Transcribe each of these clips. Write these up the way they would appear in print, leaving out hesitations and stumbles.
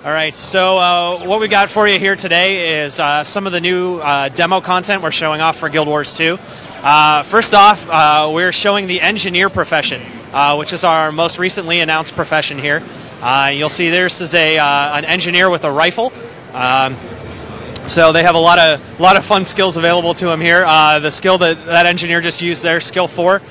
All right, so what we got for you here today is some of the new demo content we're showing off for Guild Wars 2. First off, we're showing the engineer profession, which is our most recently announced profession here. You'll see this is an engineer with a rifle. So they have a lot of fun skills available to them here. The skill that engineer just used there, skill 4,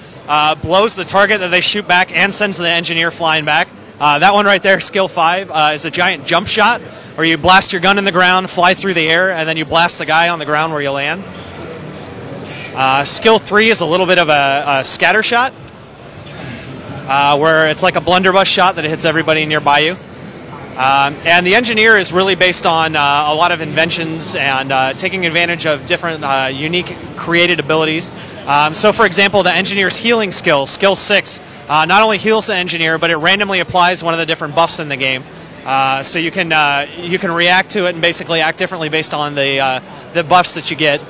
blows the target that they shoot back and sends the engineer flying back. That one right there, skill 5, is a giant jump shot, where you blast your gun in the ground, fly through the air, and then you blast the guy on the ground where you land. Skill 3 is a little bit of a scatter shot, where it's like a blunderbuss shot that hits everybody nearby you. And the engineer is really based on a lot of inventions and taking advantage of different unique created abilities. So for example, the engineer's healing skill, skill 6, not only heals the engineer, but it randomly applies one of the different buffs in the game. So you can react to it and basically act differently based on the buffs that you get.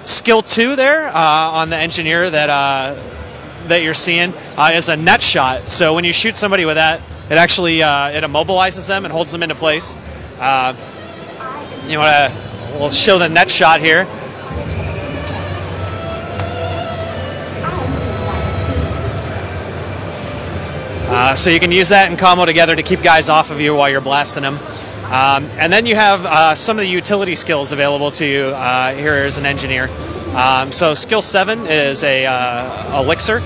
Skill 2 there on the engineer that you're seeing is a net shot. So when you shoot somebody with that, it actually it immobilizes them and holds them into place. We'll show the net shot here. So you can use that in combo together to keep guys off of you while you're blasting them. And then you have some of the utility skills available to you here as an engineer. So skill 7 is a elixir.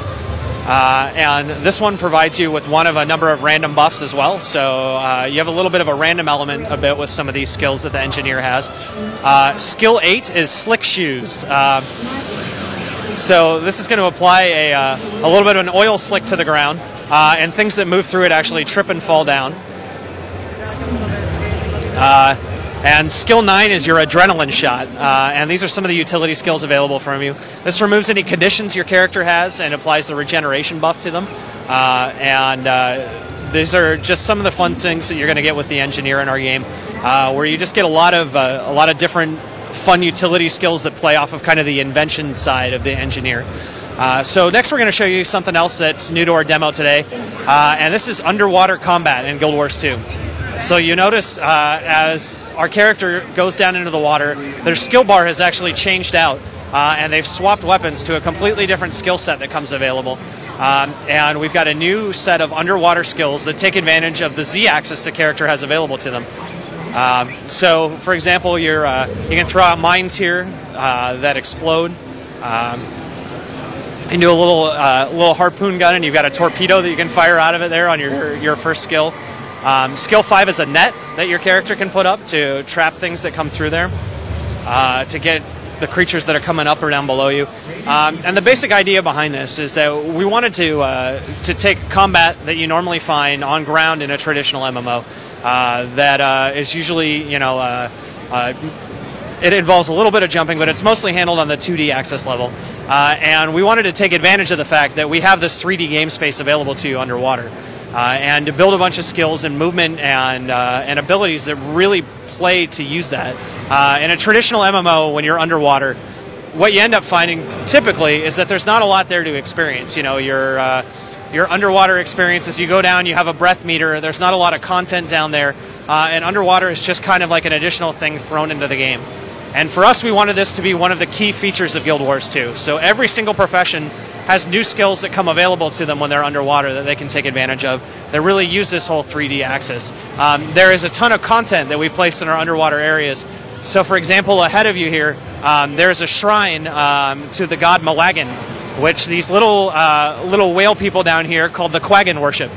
And this one provides you with one of a number of random buffs as well. So you have a little bit of a random element a bit with some of these skills that the engineer has. Skill 8 is slick shoes. So this is going to apply a little bit of an oil slick to the ground. And things that move through it actually trip and fall down. And skill 9 is your adrenaline shot, and these are some of the utility skills available from you. This removes any conditions your character has and applies the regeneration buff to them. These are just some of the fun things that you're going to get with the engineer in our game, where you just get a lot of different fun utility skills that play off of kind of the invention side of the engineer. So next we're going to show you something else that's new to our demo today, and this is underwater combat in Guild Wars 2. So you notice as our character goes down into the water, their skill bar has actually changed out, and they've swapped weapons to a completely different skill set that comes available. And we've got a new set of underwater skills that take advantage of the Z-axis the character has available to them. So for example, you can throw out mines here that explode into a little harpoon gun, and you've got a torpedo that you can fire out of it there on your first skill. Skill 5 is a net that your character can put up to trap things that come through there, to get the creatures that are coming up or down below you. And the basic idea behind this is that we wanted to take combat that you normally find on ground in a traditional MMO that is usually, it involves a little bit of jumping, but it's mostly handled on the 2D access level. And we wanted to take advantage of the fact that we have this 3D game space available to you underwater. And to build a bunch of skills and movement and abilities that really play to use that. In a traditional MMO, when you're underwater, what you end up finding typically is that there's not a lot there to experience. Your underwater experience, as you go down, you have a breath meter. There's not a lot of content down there, and underwater is just kind of like an additional thing thrown into the game. And for us, we wanted this to be one of the key features of Guild Wars 2. So every single profession has new skills that come available to them when they're underwater that they can take advantage of that really use this whole 3D axis. There is a ton of content that we place in our underwater areas. So for example, ahead of you here, there's a shrine to the god Malagan, which these little whale people down here called the Quaggan worship.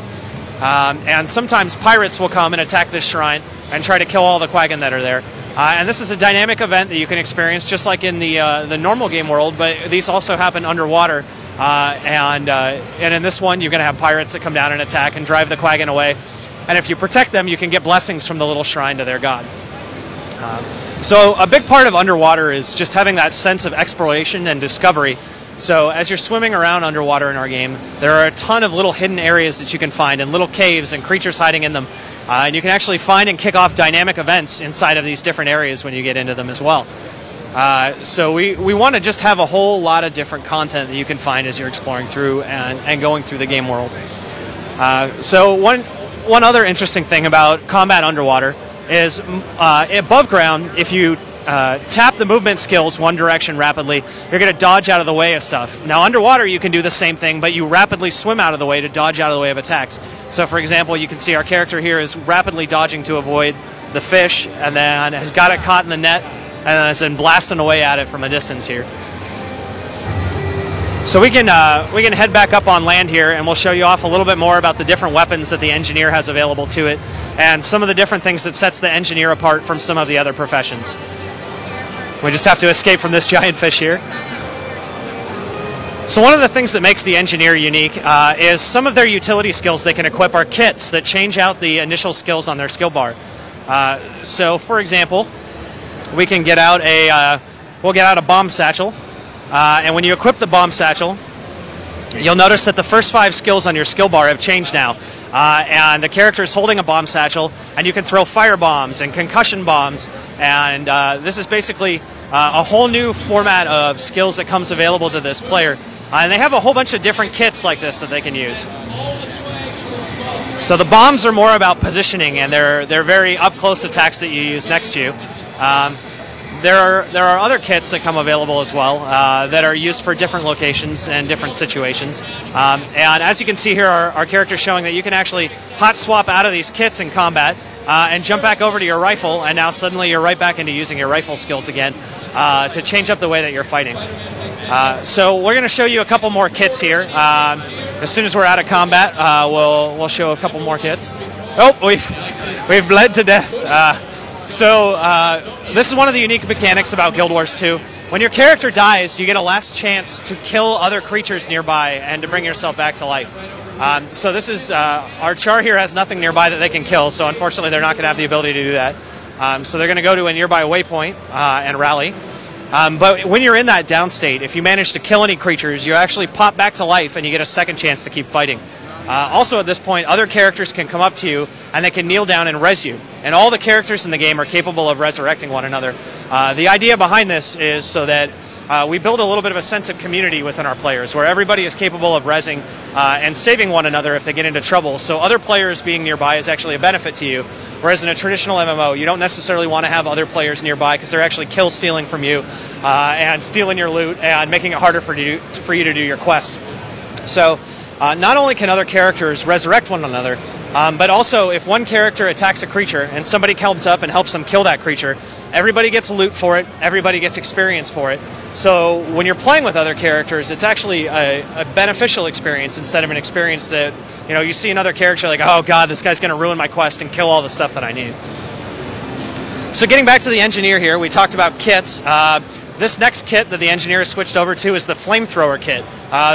And sometimes pirates will come and attack this shrine and try to kill all the Quaggan that are there. And this is a dynamic event that you can experience just like in the normal game world, but these also happen underwater. And in this one, you're going to have pirates that come down and attack and drive the Quaggan away. And if you protect them, you can get blessings from the little shrine to their god. So a big part of underwater is just having that sense of exploration and discovery. So as you're swimming around underwater in our game, there are a ton of little hidden areas that you can find and little caves and creatures hiding in them. And you can actually find and kick off dynamic events inside of these different areas when you get into them as well. So we want to just have a whole lot of different content that you can find as you're exploring through and going through the game world. So one other interesting thing about combat underwater is above ground, if you tap the movement skills one direction rapidly, you're going to dodge out of the way of stuff. Now underwater you can do the same thing, but you rapidly swim out of the way to dodge out of the way of attacks. So for example, you can see our character here is rapidly dodging to avoid the fish, and then has got it caught in the net, and then is then blasting away at it from a distance here. So we can head back up on land here, and we'll show you off a little bit more about the different weapons that the engineer has available to it, and some of the different things that sets the engineer apart from some of the other professions. We just have to escape from this giant fish here. So one of the things that makes the engineer unique is some of their utility skills they can equip are kits that change out the initial skills on their skill bar. So for example, we can get out we'll get out a bomb satchel, and when you equip the bomb satchel, you'll notice that the first 5 skills on your skill bar have changed now. And the character is holding a bomb satchel, and you can throw fire bombs and concussion bombs, and this is basically a whole new format of skills that comes available to this player. And they have a whole bunch of different kits like this that they can use. So the bombs are more about positioning, and they're very up-close attacks that you use next to you. There are other kits that come available as well that are used for different locations and different situations. And as you can see here, our character is showing that you can actually hot swap out of these kits in combat and jump back over to your rifle, and now suddenly you're right back into using your rifle skills again to change up the way that you're fighting. So we're going to show you a couple more kits here. As soon as we're out of combat, we'll show a couple more kits. Oh, we've bled to death. This is one of the unique mechanics about Guild Wars 2. When your character dies, you get a last chance to kill other creatures nearby and to bring yourself back to life. So this is, our char here has nothing nearby that they can kill, so unfortunately they're not going to have the ability to do that. So they're going to go to a nearby waypoint and rally. But when you're in that down state, if you manage to kill any creatures, you actually pop back to life and you get a second chance to keep fighting. Also at this point, other characters can come up to you and they can kneel down and res you. And all the characters in the game are capable of resurrecting one another. The idea behind this is so that we build a little bit of a sense of community within our players, where everybody is capable of resing and saving one another if they get into trouble. So other players being nearby is actually a benefit to you. Whereas in a traditional MMO, you don't necessarily want to have other players nearby because they're actually kill stealing from you and stealing your loot and making it harder for you to do your quests. So not only can other characters resurrect one another, but also if one character attacks a creature and somebody comes up and helps them kill that creature, everybody gets loot for it, everybody gets experience for it. So when you're playing with other characters, it's actually a beneficial experience instead of an experience that, you know, you see another character like, oh god, this guy's going to ruin my quest and kill all the stuff that I need. So getting back to the engineer here, we talked about kits. This next kit that the engineer has switched over to is the flamethrower kit.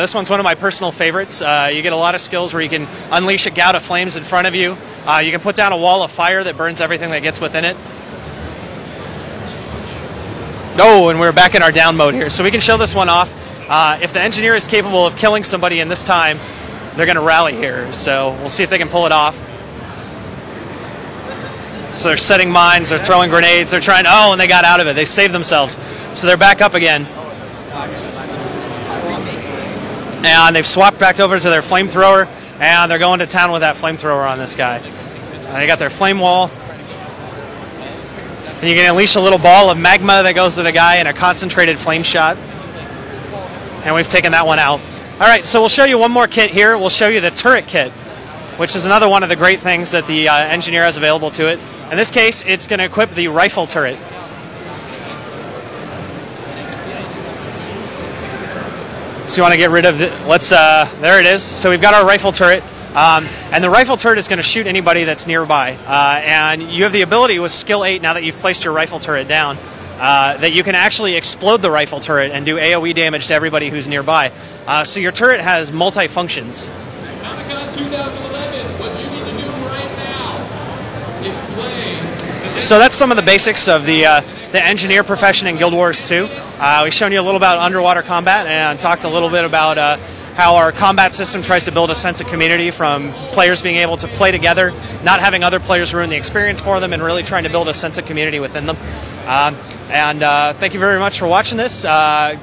This one's one of my personal favorites. You get a lot of skills where you can unleash a gout of flames in front of you. You can put down a wall of fire that burns everything that gets within it. Oh, and we're back in our down mode here. So we can show this one off. If the engineer is capable of killing somebody in this time, they're going to rally here. So we'll see if they can pull it off. So they're setting mines, they're throwing grenades, they're trying, oh, and they got out of it. They saved themselves. So they're back up again. And they've swapped back over to their flamethrower, and they're going to town with that flamethrower on this guy. They got their flame wall. And you can unleash a little ball of magma that goes to the guy in a concentrated flame shot. And we've taken that one out. All right, so we'll show you one more kit here. We'll show you the turret kit, which is another one of the great things that the engineer has available to it. In this case, it's going to equip the rifle turret. So you want to get rid of it. There it is. So we've got our rifle turret. And the rifle turret is going to shoot anybody that's nearby. And you have the ability with skill 8, now that you've placed your rifle turret down, that you can actually explode the rifle turret and do AoE damage to everybody who's nearby. So your turret has multi-functions. Comic-Con 2011, what you need to do right now is play. So that's some of the basics of the engineer profession in Guild Wars 2. We've shown you a little about underwater combat and talked a little bit about how our combat system tries to build a sense of community from players being able to play together, not having other players ruin the experience for them, and really trying to build a sense of community within them. And thank you very much for watching this.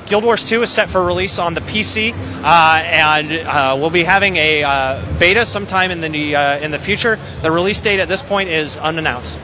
Guild Wars 2 is set for release on the PC, and we'll be having a beta sometime in the future. The release date at this point is unannounced.